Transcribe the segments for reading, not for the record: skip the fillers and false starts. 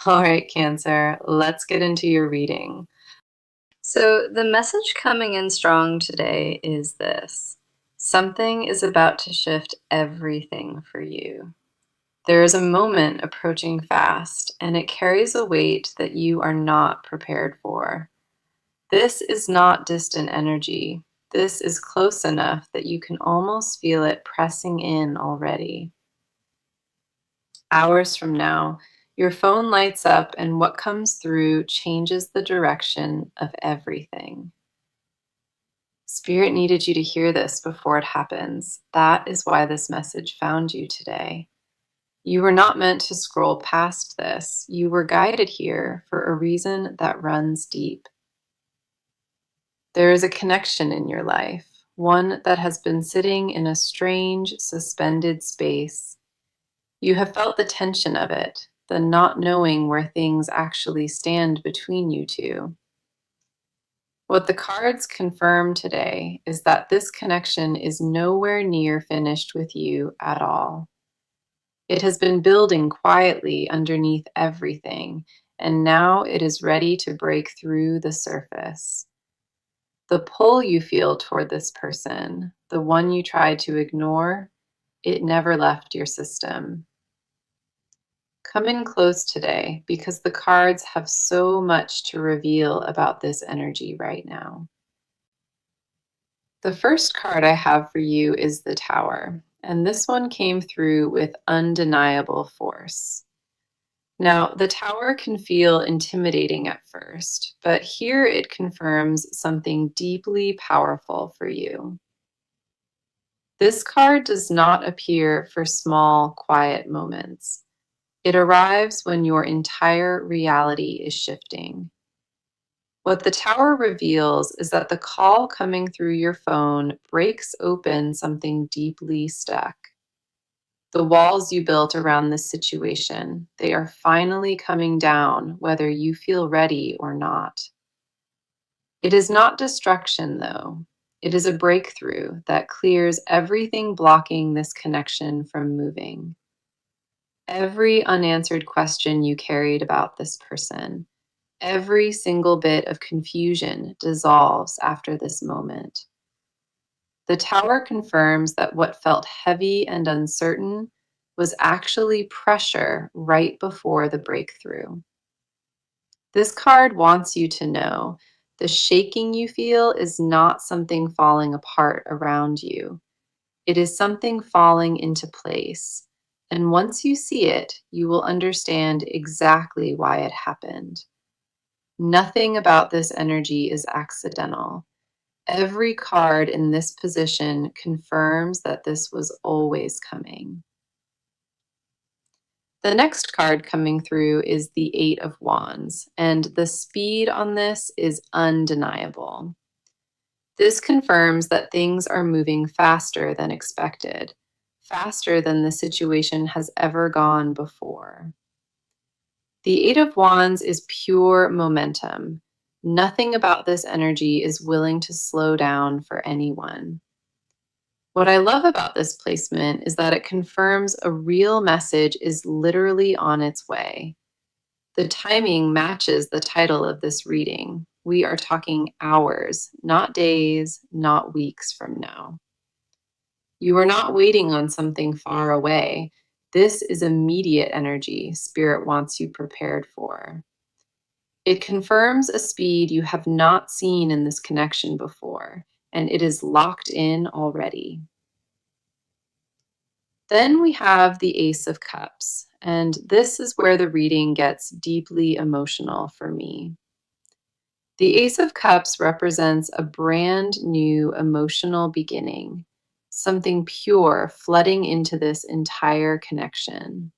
All right, Cancer, let's get into your reading. So, the message coming in strong today is this: something is about to shift everything for you. There is a moment approaching fast, and it carries a weight that you are not prepared for. This is not distant energy. This is close enough that you can almost feel it pressing in already. Hours from now, your phone lights up, and what comes through changes the direction of everything. Spirit needed you to hear this before it happens. That is why this message found you today. You were not meant to scroll past this. You were guided here for a reason that runs deep. There is a connection in your life, one that has been sitting in a strange, suspended space. You have felt the tension of it, the not knowing where things actually stand between you two. What the cards confirm today is that this connection is nowhere near finished with you at all. It has been building quietly underneath everything, and now it is ready to break through the surface. The pull you feel toward this person, the one you tried to ignore, it never left your system. Come in close today because the cards have so much to reveal about this energy right now. The first card I have for you is the Tower, and this one came through with undeniable force. Now, the Tower can feel intimidating at first, but here it confirms something deeply powerful for you. This card does not appear for small, quiet moments. It arrives when your entire reality is shifting. What the Tower reveals is that the call coming through your phone breaks open something deeply stuck. The walls you built around this situation, they are finally coming down, whether you feel ready or not. It is not destruction, though. It is a breakthrough that clears everything blocking this connection from moving. Every unanswered question you carried about this person, every single bit of confusion dissolves after this moment. The Tower confirms that what felt heavy and uncertain was actually pressure right before the breakthrough. This card wants you to know the shaking you feel is not something falling apart around you. It is something falling into place. And once you see it, you will understand exactly why it happened. Nothing about this energy is accidental. Every card in this position confirms that this was always coming. The next card coming through is the Eight of Wands, and the speed on this is undeniable. This confirms that things are moving faster than expected, faster than the situation has ever gone before. The Eight of Wands is pure momentum. Nothing about this energy is willing to slow down for anyone. What I love about this placement is that it confirms a real message is literally on its way. The timing matches the title of this reading. We are talking hours, not days, not weeks from now. You are not waiting on something far away. This is immediate energy Spirit wants you prepared for. It confirms a speed you have not seen in this connection before, and it is locked in already. Then we have the Ace of Cups, and this is where the reading gets deeply emotional for me. The Ace of Cups represents a brand new emotional beginning, something pure flooding into this entire connection.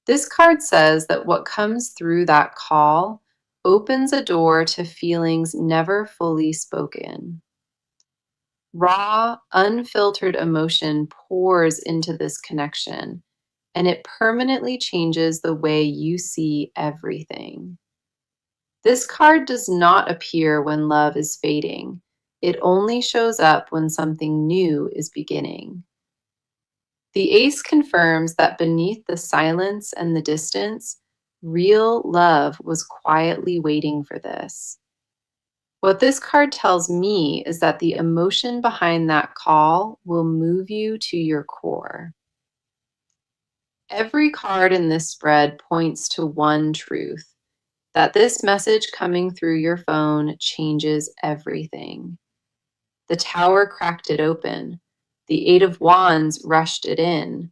This card says that what comes through that call opens a door to feelings never fully spoken. Raw, unfiltered emotion pours into this connection, and it permanently changes the way you see everything. This card does not appear when love is fading. It only shows up when something new is beginning. The ace confirms that beneath the silence and the distance, Real love was quietly waiting for this. What this card tells me is that the emotion behind that call will move you to your core. Every card in this spread points to one truth, that this message coming through your phone changes everything. The Tower cracked it open. The Eight of Wands rushed it in.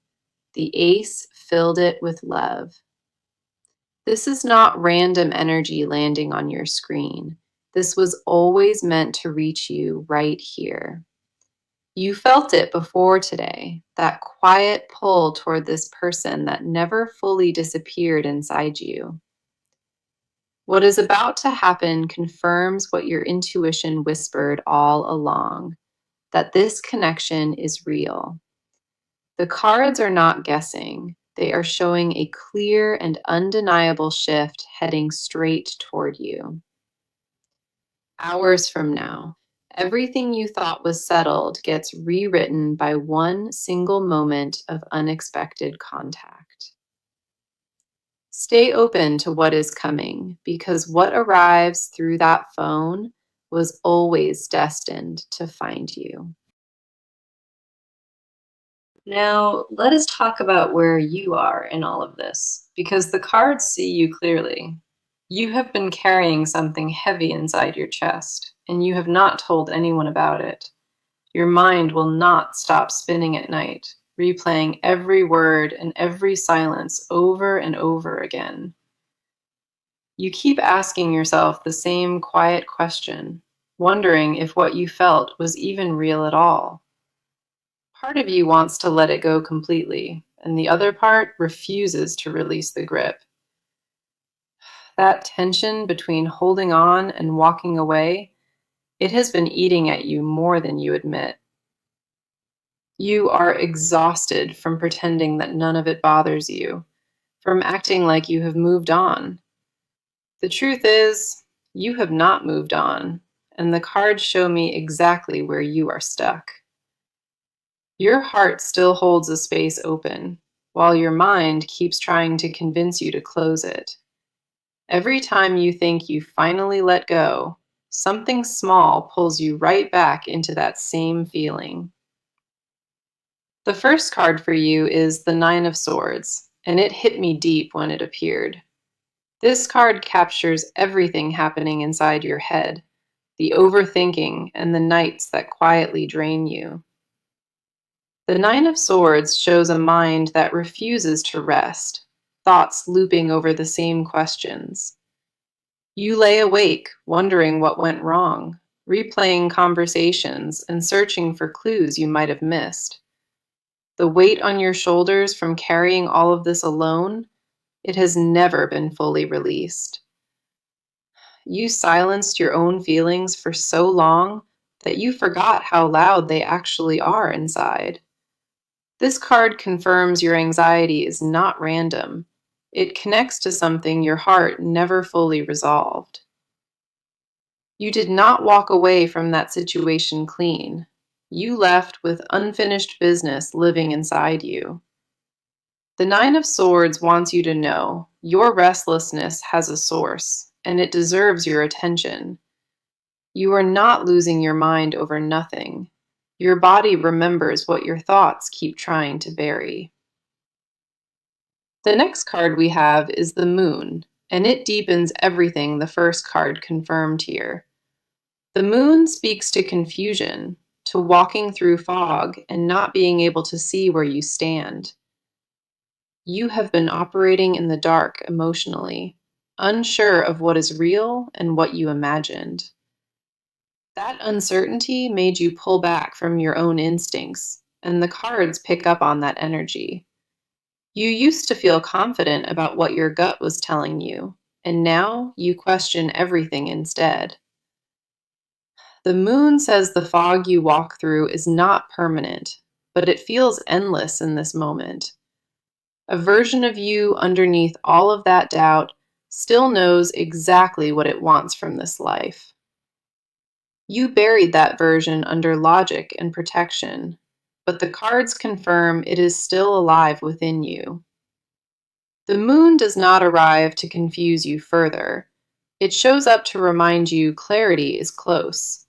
The Ace filled it with love. This is not random energy landing on your screen. This was always meant to reach you right here. You felt it before today, that quiet pull toward this person that never fully disappeared inside you. What is about to happen confirms what your intuition whispered all along, that this connection is real. The cards are not guessing. They are showing a clear and undeniable shift heading straight toward you. Hours from now, everything you thought was settled gets rewritten by one single moment of unexpected contact. Stay open to what is coming, because what arrives through that phone was always destined to find you. Now, let us talk about where you are in all of this, because the cards see you clearly. You have been carrying something heavy inside your chest, and you have not told anyone about it. Your mind will not stop spinning at night, replaying every word and every silence over and over again. You keep asking yourself the same quiet question, wondering if what you felt was even real at all. Part of you wants to let it go completely, and the other part refuses to release the grip. That tension between holding on and walking away, it has been eating at you more than you admit. You are exhausted from pretending that none of it bothers you, from acting like you have moved on. The truth is, you have not moved on, and the cards show me exactly where you are stuck. Your heart still holds a space open, while your mind keeps trying to convince you to close it. Every time you think you finally let go, something small pulls you right back into that same feeling. The first card for you is the Nine of Swords, and it hit me deep when it appeared. This card captures everything happening inside your head, the overthinking and the nights that quietly drain you. The Nine of Swords shows a mind that refuses to rest, thoughts looping over the same questions. You lay awake, wondering what went wrong, replaying conversations and searching for clues you might have missed. The weight on your shoulders from carrying all of this alone, it has never been fully released. You silenced your own feelings for so long that you forgot how loud they actually are inside. This card confirms your anxiety is not random. It connects to something your heart never fully resolved. You did not walk away from that situation clean. You left with unfinished business living inside you. The Nine of Swords wants you to know your restlessness has a source, and it deserves your attention. You are not losing your mind over nothing. Your body remembers what your thoughts keep trying to bury. The next card we have is the Moon, and it deepens everything the first card confirmed here. The Moon speaks to confusion, to walking through fog and not being able to see where you stand. You have been operating in the dark emotionally, unsure of what is real and what you imagined. That uncertainty made you pull back from your own instincts, and the cards pick up on that energy. You used to feel confident about what your gut was telling you, and now you question everything instead. The Moon says the fog you walk through is not permanent, but it feels endless in this moment. A version of you underneath all of that doubt still knows exactly what it wants from this life. You buried that version under logic and protection, but the cards confirm it is still alive within you. The moon does not arrive to confuse you further. It shows up to remind you clarity is close.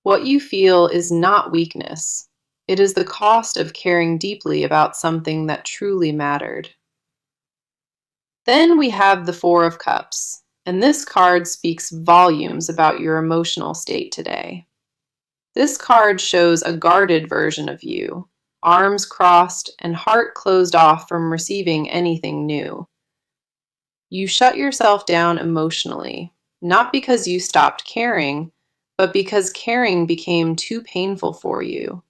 What you feel is not weakness. It is the cost of caring deeply about something that truly mattered. Then we have the Four of Cups, and this card speaks volumes about your emotional state today. This card shows a guarded version of you, arms crossed and heart closed off from receiving anything new. You shut yourself down emotionally, not because you stopped caring, but because caring became too painful for you.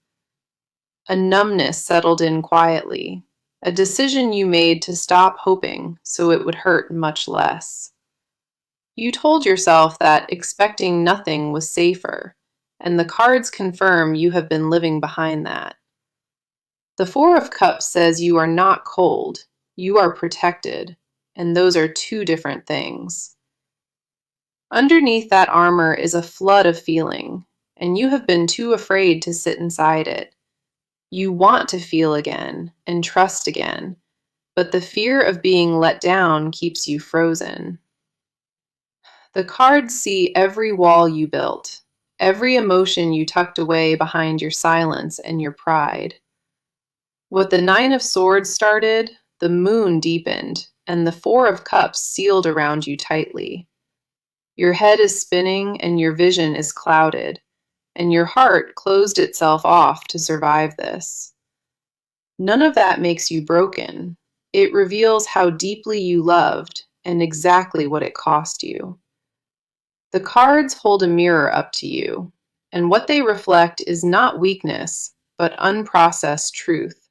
A numbness settled in quietly, a decision you made to stop hoping so it would hurt much less. You told yourself that expecting nothing was safer, and the cards confirm you have been living behind that. The Four of Cups says you are not cold, you are protected, and those are two different things. Underneath that armor is a flood of feeling, and you have been too afraid to sit inside it. You want to feel again and trust again, but the fear of being let down keeps you frozen. The cards see every wall you built, every emotion you tucked away behind your silence and your pride. What the Nine of Swords started, the moon deepened, and the Four of Cups sealed around you tightly. Your head is spinning and your vision is clouded, and your heart closed itself off to survive this. None of that makes you broken. It reveals how deeply you loved and exactly what it cost you. The cards hold a mirror up to you, and what they reflect is not weakness, but unprocessed truth.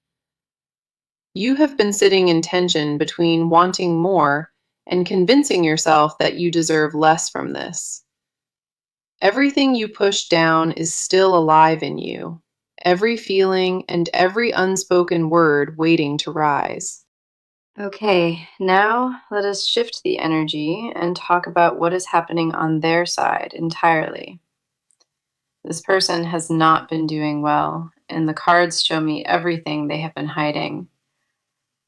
You have been sitting in tension between wanting more and convincing yourself that you deserve less from this. Everything you push down is still alive in you, every feeling and every unspoken word waiting to rise. Okay, now let us shift the energy and talk about what is happening on their side entirely. This person has not been doing well, and the cards show me everything they have been hiding.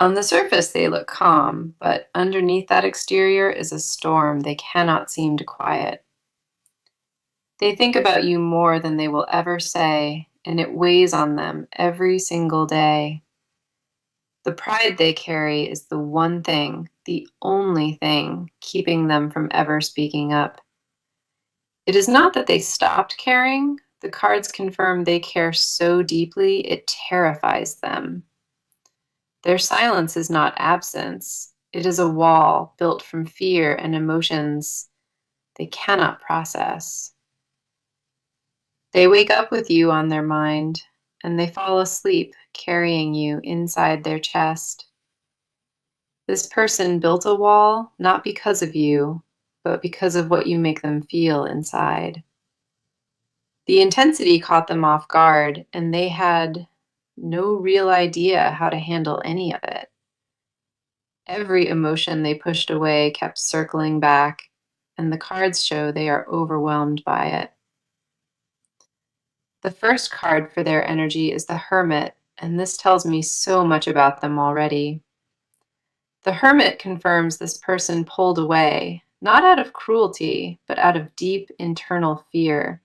On the surface, they look calm, but underneath that exterior is a storm they cannot seem to quiet. They think about you more than they will ever say, and it weighs on them every single day. The pride they carry is the one thing, the only thing, keeping them from ever speaking up. It is not that they stopped caring. The cards confirm they care so deeply it terrifies them. Their silence is not absence. It is a wall built from fear and emotions they cannot process. They wake up with you on their mind, and they fall asleep carrying you inside their chest. This person built a wall not because of you, but because of what you make them feel inside. The intensity caught them off guard, and they had no real idea how to handle any of it. Every emotion they pushed away kept circling back, and the cards show they are overwhelmed by it. The first card for their energy is the Hermit, and this tells me so much about them already. The Hermit confirms this person pulled away, not out of cruelty, but out of deep internal fear.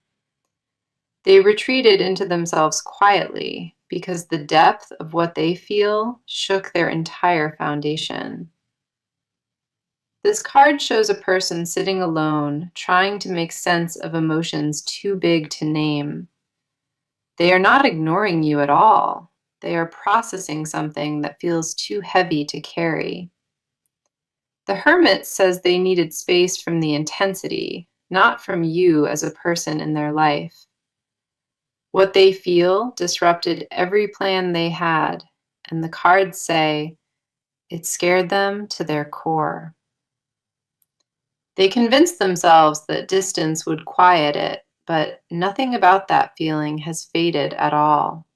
They retreated into themselves quietly because the depth of what they feel shook their entire foundation. This card shows a person sitting alone, trying to make sense of emotions too big to name. They are not ignoring you at all. They are processing something that feels too heavy to carry. The Hermit says they needed space from the intensity, not from you as a person in their life. What they feel disrupted every plan they had, and the cards say it scared them to their core. They convinced themselves that distance would quiet it, but nothing about that feeling has faded at all.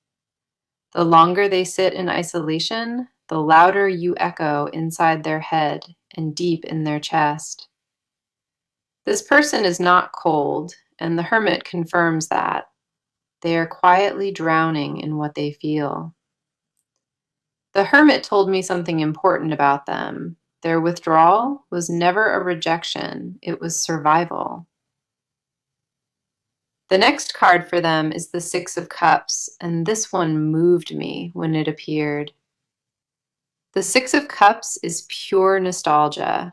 The longer they sit in isolation, the louder you echo inside their head and deep in their chest. This person is not cold, and the Hermit confirms that. They are quietly drowning in what they feel. The Hermit told me something important about them. Their withdrawal was never a rejection, it was survival. The next card for them is the Six of Cups, and this one moved me when it appeared. The Six of Cups is pure nostalgia,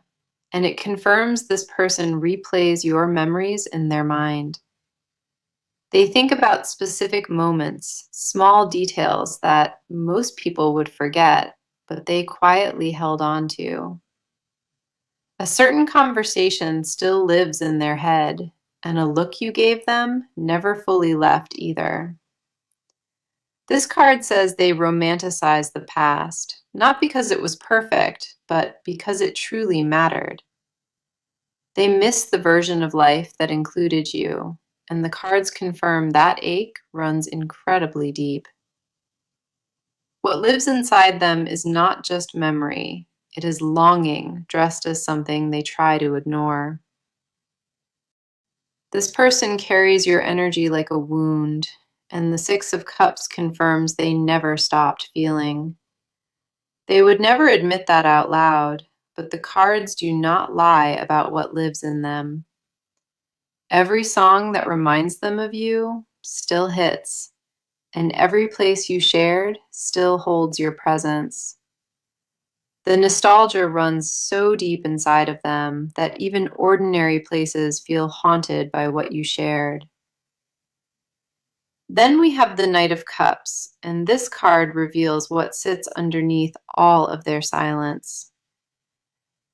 and it confirms this person replays your memories in their mind. They think about specific moments, small details that most people would forget, but they quietly held on to. A certain conversation still lives in their head, and a look you gave them never fully left either. This card says they romanticize the past, not because it was perfect, but because it truly mattered. They miss the version of life that included you, and the cards confirm that ache runs incredibly deep. What lives inside them is not just memory, it is longing dressed as something they try to ignore. This person carries your energy like a wound, and the Six of Cups confirms they never stopped feeling. They would never admit that out loud, but the cards do not lie about what lives in them. Every song that reminds them of you still hits, and every place you shared still holds your presence. The nostalgia runs so deep inside of them that even ordinary places feel haunted by what you shared. Then we have the Knight of Cups, and this card reveals what sits underneath all of their silence.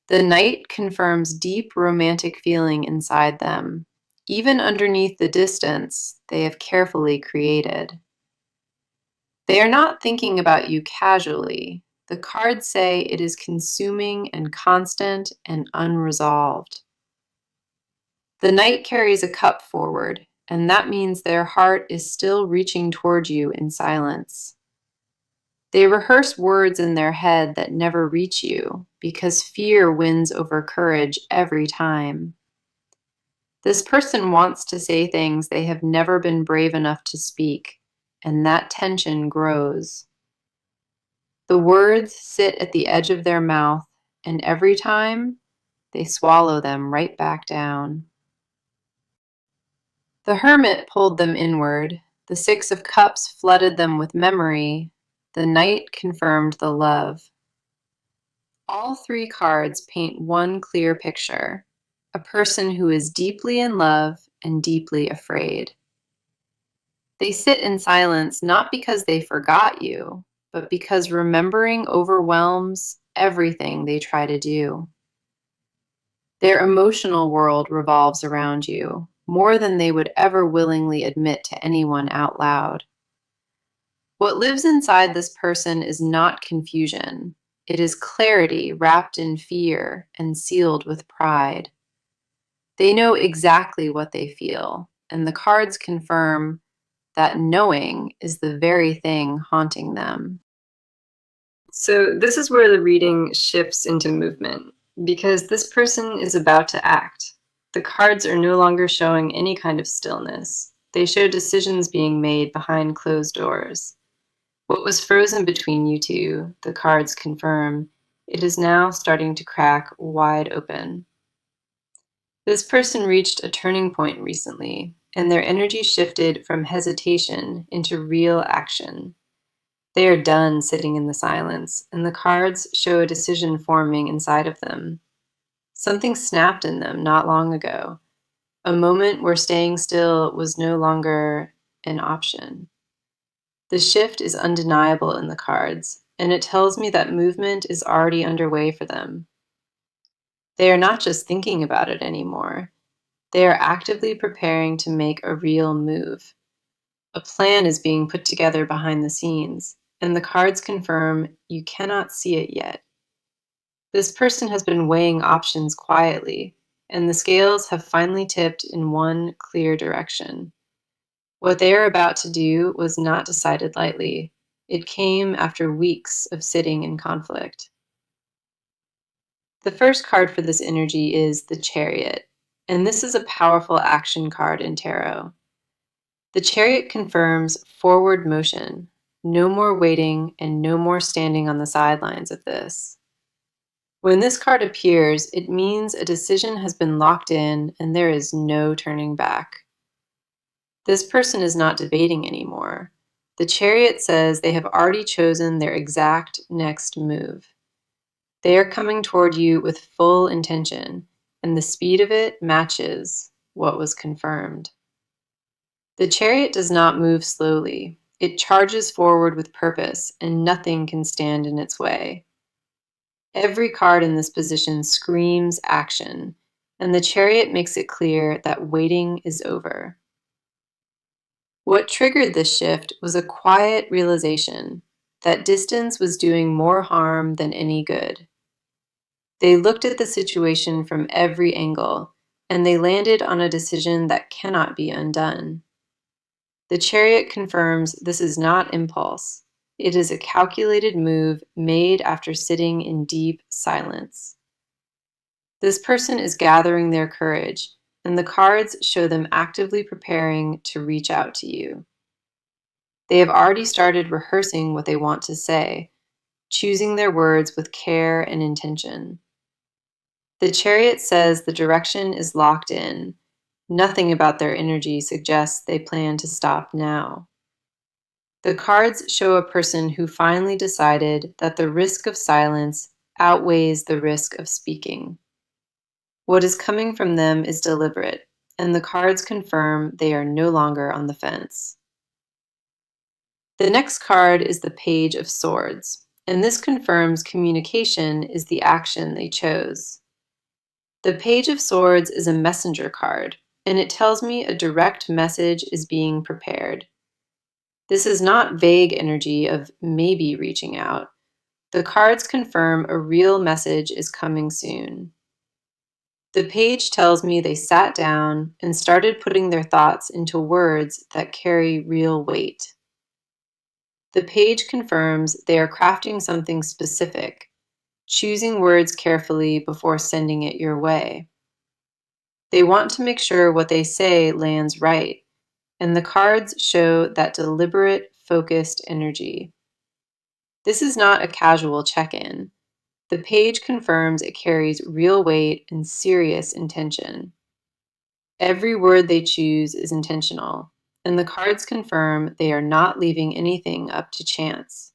The Knight confirms deep romantic feeling inside them, even underneath the distance they have carefully created. They are not thinking about you casually. The cards say it is consuming and constant and unresolved. The Knight carries a cup forward, and that means their heart is still reaching toward you in silence. They rehearse words in their head that never reach you because fear wins over courage every time. This person wants to say things they have never been brave enough to speak, and that tension grows. The words sit at the edge of their mouth, and every time they swallow them right back down. The Hermit pulled them inward. The Six of Cups flooded them with memory. The Knight confirmed the love. All three cards paint one clear picture: a person who is deeply in love and deeply afraid. They sit in silence not because they forgot you, but because remembering overwhelms everything they try to do. Their emotional world revolves around you, more than they would ever willingly admit to anyone out loud. What lives inside this person is not confusion. It is clarity wrapped in fear and sealed with pride. They know exactly what they feel, and the cards confirm that knowing is the very thing haunting them. So this is where the reading shifts into movement, because this person is about to act. The cards are no longer showing any kind of stillness. They show decisions being made behind closed doors. What was frozen between you two, the cards confirm, it is now starting to crack wide open. This person reached a turning point recently, and their energy shifted from hesitation into real action. They are done sitting in the silence, and the cards show a decision forming inside of them. Something snapped in them not long ago, a moment where staying still was no longer an option. The shift is undeniable in the cards, and it tells me that movement is already underway for them. They are not just thinking about it anymore. They are actively preparing to make a real move. A plan is being put together behind the scenes, and the cards confirm you cannot see it yet. This person has been weighing options quietly, and the scales have finally tipped in one clear direction. What they are about to do was not decided lightly. It came after weeks of sitting in conflict. The first card for this energy is the Chariot, and this is a powerful action card in tarot. The Chariot confirms forward motion. No more waiting and no more standing on the sidelines of this. When this card appears, it means a decision has been locked in and there is no turning back. This person is not debating anymore. The Chariot says they have already chosen their exact next move. They are coming toward you with full intention, and the speed of it matches what was confirmed. The Chariot does not move slowly. It charges forward with purpose, and nothing can stand in its way. Every card in this position screams action, and the Chariot makes it clear that waiting is over. What triggered this shift was a quiet realization that distance was doing more harm than any good. They looked at the situation from every angle, and they landed on a decision that cannot be undone. The Chariot confirms this is not impulse. It is a calculated move made after sitting in deep silence. This person is gathering their courage, and the cards show them actively preparing to reach out to you. They have already started rehearsing what they want to say, choosing their words with care and intention. The Chariot says the direction is locked in. Nothing about their energy suggests they plan to stop now. The cards show a person who finally decided that the risk of silence outweighs the risk of speaking. What is coming from them is deliberate, and the cards confirm they are no longer on the fence. The next card is the Page of Swords, and this confirms communication is the action they chose. The Page of Swords is a messenger card, and it tells me a direct message is being prepared. This is not vague energy of maybe reaching out. The cards confirm a real message is coming soon. The page tells me they sat down and started putting their thoughts into words that carry real weight. The page confirms they are crafting something specific, choosing words carefully before sending it your way. They want to make sure what they say lands right, and the cards show that deliberate, focused energy. This is not a casual check-in. The page confirms it carries real weight and serious intention. Every word they choose is intentional, and the cards confirm they are not leaving anything up to chance.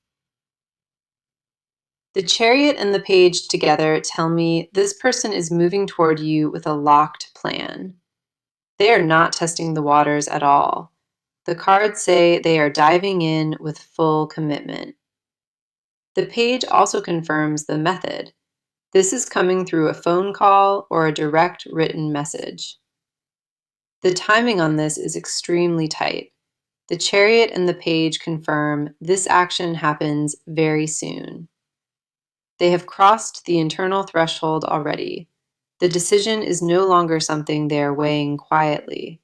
The Chariot and the page together tell me this person is moving toward you with a locked plan. They are not testing the waters at all. The cards say they are diving in with full commitment. The page also confirms the method. This is coming through a phone call or a direct written message. The timing on this is extremely tight. The Chariot and the page confirm this action happens very soon. They have crossed the internal threshold already. The decision is no longer something they are weighing quietly.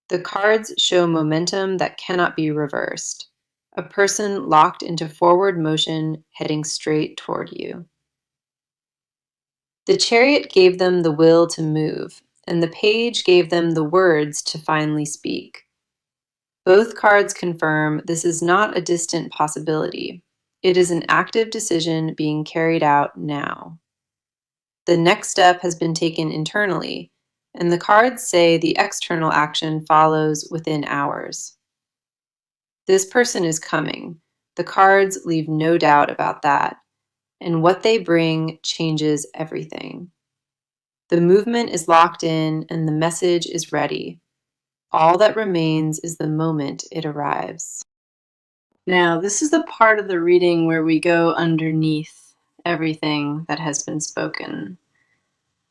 The cards show momentum that cannot be reversed. A person locked into forward motion heading straight toward you. The Chariot gave them the will to move, and the page gave them the words to finally speak. Both cards confirm this is not a distant possibility. It is an active decision being carried out now. The next step has been taken internally, and the cards say the external action follows within hours. This person is coming. The cards leave no doubt about that, and what they bring changes everything. The movement is locked in, and the message is ready. All that remains is the moment it arrives. Now, this is the part of the reading where we go underneath everything that has been spoken.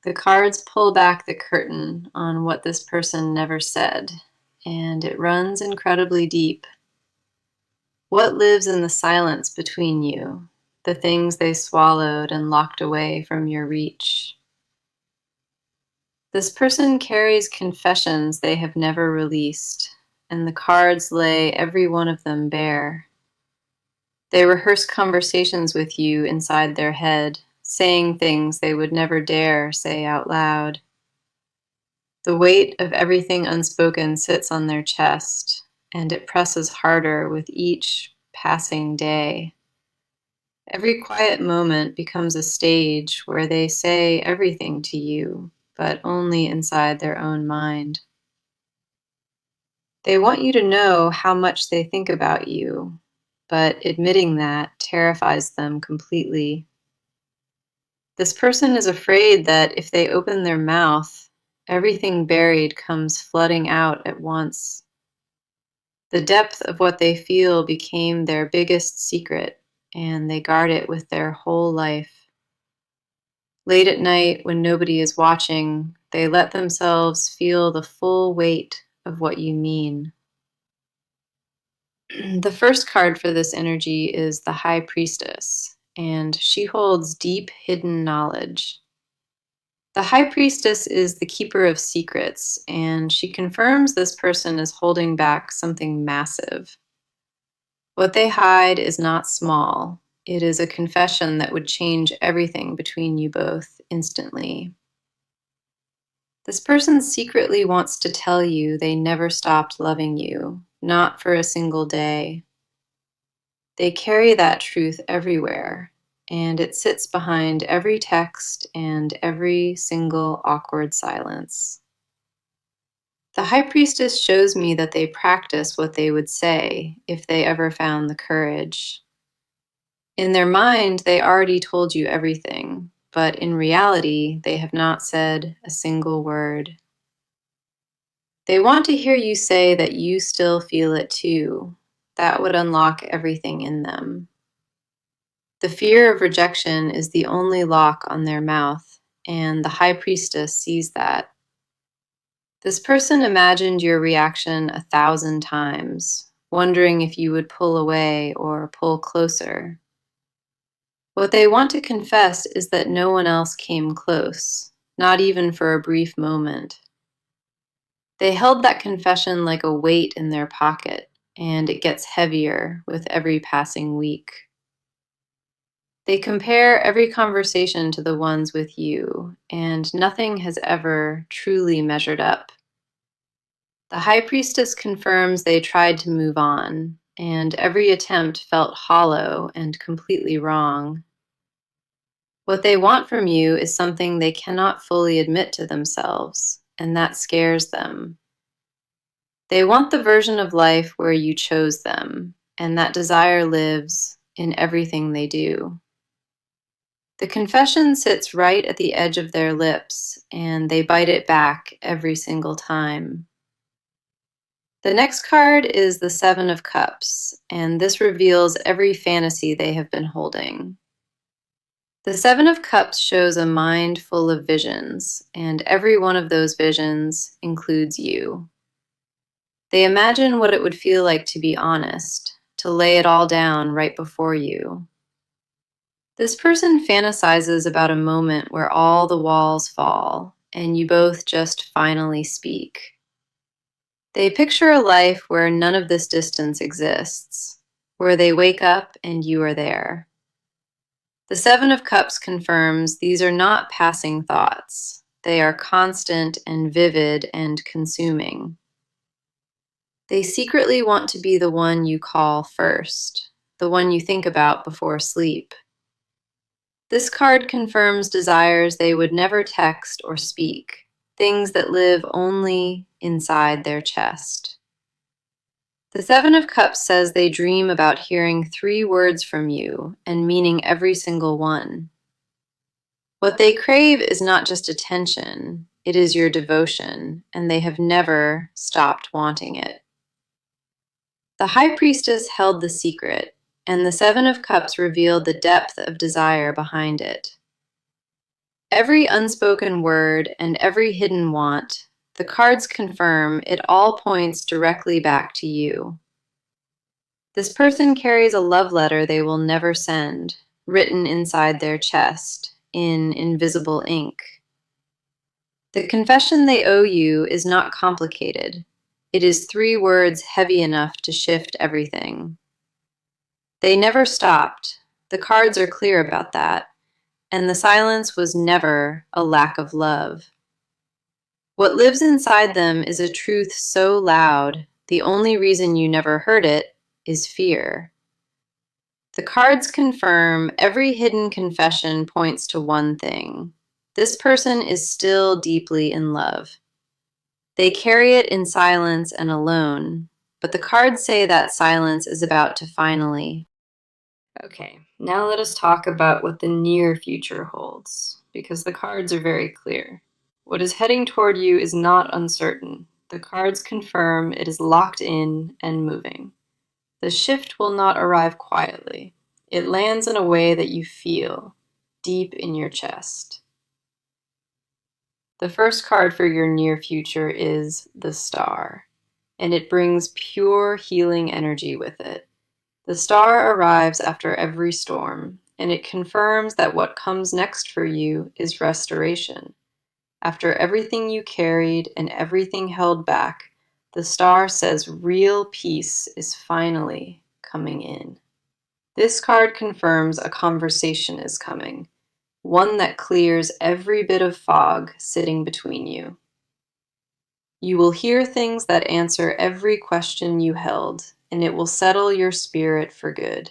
The cards pull back the curtain on what this person never said, and it runs incredibly deep. What lives in the silence between you, the things they swallowed and locked away from your reach? This person carries confessions they have never released, and the cards lay every one of them bare. They rehearse conversations with you inside their head, saying things they would never dare say out loud. The weight of everything unspoken sits on their chest, and it presses harder with each passing day. Every quiet moment becomes a stage where they say everything to you, but only inside their own mind. They want you to know how much they think about you, but admitting that terrifies them completely. This person is afraid that if they open their mouth, everything buried comes flooding out at once. The depth of what they feel became their biggest secret, and they guard it with their whole life. Late at night, when nobody is watching, they let themselves feel the full weight of what you mean. The first card for this energy is the High Priestess, and she holds deep hidden knowledge. The High Priestess is the keeper of secrets, and she confirms this person is holding back something massive. What they hide is not small. It is a confession that would change everything between you both instantly. This person secretly wants to tell you they never stopped loving you, not for a single day. They carry that truth everywhere, and it sits behind every text and every single awkward silence. The High Priestess shows me that they practice what they would say if they ever found the courage. In their mind, they already told you everything, but in reality, they have not said a single word. They want to hear you say that you still feel it too. That would unlock everything in them. The fear of rejection is the only lock on their mouth, and the High Priestess sees that. This person imagined your reaction 1,000 times, wondering if you would pull away or pull closer. What they want to confess is that no one else came close, not even for a brief moment. They held that confession like a weight in their pocket, and it gets heavier with every passing week. They compare every conversation to the ones with you, and nothing has ever truly measured up. The High Priestess confirms they tried to move on, and every attempt felt hollow and completely wrong. What they want from you is something they cannot fully admit to themselves, and that scares them. They want the version of life where you chose them, and that desire lives in everything they do. The confession sits right at the edge of their lips, and they bite it back every single time. The next card is the Seven of Cups, and this reveals every fantasy they have been holding. The Seven of Cups shows a mind full of visions, and every one of those visions includes you. They imagine what it would feel like to be honest, to lay it all down right before you. This person fantasizes about a moment where all the walls fall, and you both just finally speak. They picture a life where none of this distance exists, where they wake up and you are there. The Seven of Cups confirms these are not passing thoughts. They are constant and vivid and consuming. They secretly want to be the one you call first, the one you think about before sleep. This card confirms desires they would never text or speak, things that live only inside their chest. The Seven of Cups says they dream about hearing 3 words from you and meaning every single one. What they crave is not just attention, it is your devotion, and they have never stopped wanting it. The High Priestess held the secret, and the Seven of Cups revealed the depth of desire behind it. Every unspoken word and every hidden want, the cards confirm it all points directly back to you. This person carries a love letter they will never send, written inside their chest, in invisible ink. The confession they owe you is not complicated. It is 3 words heavy enough to shift everything. They never stopped. The cards are clear about that. And the silence was never a lack of love. What lives inside them is a truth so loud, the only reason you never heard it is fear. The cards confirm every hidden confession points to one thing. This person is still deeply in love. They carry it in silence and alone, but the cards say that silence is about to finally. Okay, now let us talk about what the near future holds, because the cards are very clear. What is heading toward you is not uncertain. The cards confirm it is locked in and moving. The shift will not arrive quietly. It lands in a way that you feel, deep in your chest. The first card for your near future is the Star, and it brings pure healing energy with it. The star arrives after every storm, and it confirms that what comes next for you is restoration. After everything you carried and everything held back, the star says real peace is finally coming in. This card confirms a conversation is coming, one that clears every bit of fog sitting between you. You will hear things that answer every question you held, and it will settle your spirit for good.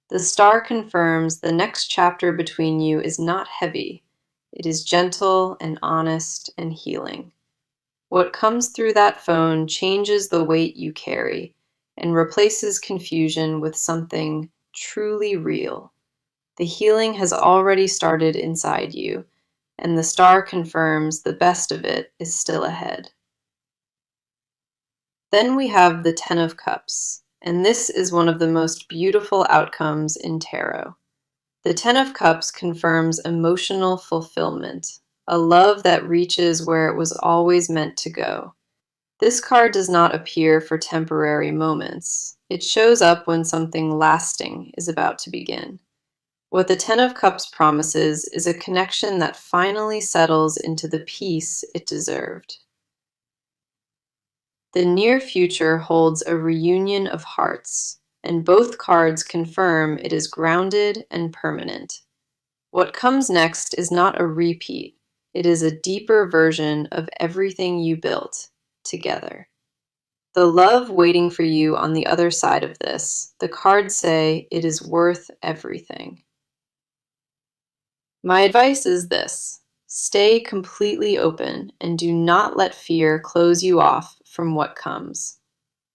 The star confirms the next chapter between you is not heavy. It is gentle and honest and healing. What comes through that phone changes the weight you carry and replaces confusion with something truly real. The healing has already started inside you, and the star confirms the best of it is still ahead. Then we have the Ten of Cups, and this is one of the most beautiful outcomes in tarot. The Ten of Cups confirms emotional fulfillment, a love that reaches where it was always meant to go. This card does not appear for temporary moments. It shows up when something lasting is about to begin. What the Ten of Cups promises is a connection that finally settles into the peace it deserved. The near future holds a reunion of hearts, and both cards confirm it is grounded and permanent. What comes next is not a repeat. It is a deeper version of everything you built together. The love waiting for you on the other side of this, the cards say it is worth everything. My advice is this: stay completely open and do not let fear close you off from what comes.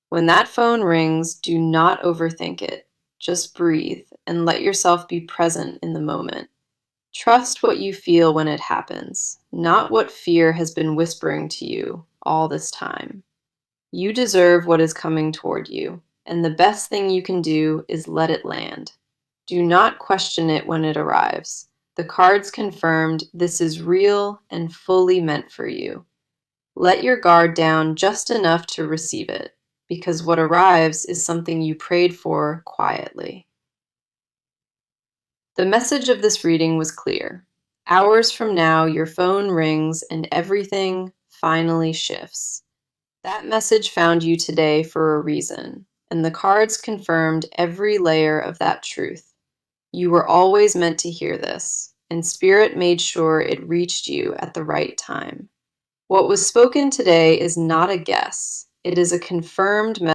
When that phone rings, do not overthink it. Just breathe and let yourself be present in the moment. Trust what you feel when it happens, not what fear has been whispering to you all this time. You deserve what is coming toward you, and the best thing you can do is let it land. Do not question it when it arrives. The cards confirmed this is real and fully meant for you. Let your guard down just enough to receive it, because what arrives is something you prayed for quietly. The message of this reading was clear. Hours from now, your phone rings and everything finally shifts. That message found you today for a reason, and the cards confirmed every layer of that truth. You were always meant to hear this, and Spirit made sure it reached you at the right time. What was spoken today is not a guess. It is a confirmed message.